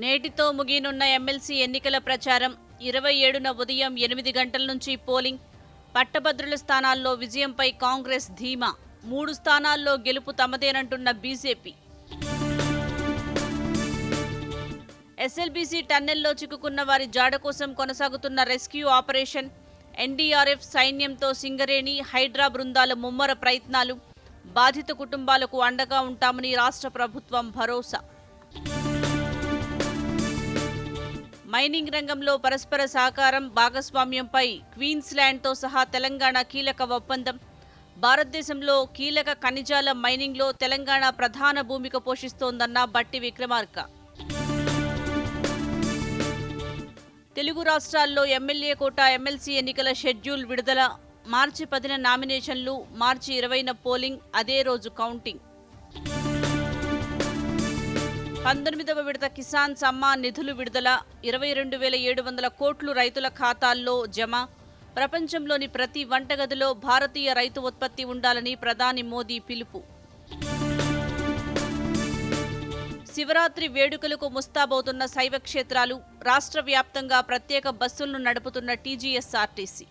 నేటితో ముగియనున్న ఎమ్మెల్సీ ఎన్నికల ప్రచారం 27న ఉదయం 8 గంటల నుంచి పోలింగ్. పట్టభద్రుల స్థానాల్లో విజయంపై కాంగ్రెస్ ధీమా. 3 స్థానాల్లో గెలుపు తమదేనంటున్న బీజేపీ. ఎస్ఎల్బీసీ టన్నెల్లో చిక్కుకున్న వారి జాడ కోసం కొనసాగుతున్న రెస్క్యూ ఆపరేషన్. ఎన్డీఆర్ఎఫ్ సైన్యంతో సింగరేణి, హైడ్రా బృందాల ముమ్మర ప్రయత్నాలు. బాధిత కుటుంబాలకు అండగా ఉంటామని రాష్ట్ర ప్రభుత్వం భరోసా. మైనింగ్ రంగంలో పరస్పర సహకారం, భాగస్వామ్యంపై క్వీన్స్లాండ్తో సహా తెలంగాణ కీలక ఒప్పందం. భారతదేశంలో కీలక ఖనిజాల మైనింగ్లో తెలంగాణ ప్రధాన భూమిక పోషిస్తోందన్న బట్టి విక్రమార్క. తెలుగు రాష్ట్రాల్లో ఎమ్మెల్యే కోట, ఎమ్మెల్సీ ఎన్నికల షెడ్యూల్ విడుదల. మార్చి 10న నామినేషన్లు, మార్చి 20న పోలింగ్, అదే రోజు కౌంటింగ్. 19వ విడత కిసాన్ సమ్మాన్ నిధులు విడుదల. 22,700 కోట్లు రైతుల ఖాతాల్లో జమ. ప్రపంచంలోని ప్రతి వంటగదిలో భారతీయ రైతు ఉత్పత్తి ఉండాలని ప్రధాని మోదీ పిలుపు. శివరాత్రి వేడుకలకు ముస్తాబవుతున్న శైవ క్షేత్రాలు. రాష్ట్ర వ్యాప్తంగా ప్రత్యేక బస్సులను నడుపుతున్న టీజీఎస్ఆర్టీసీ.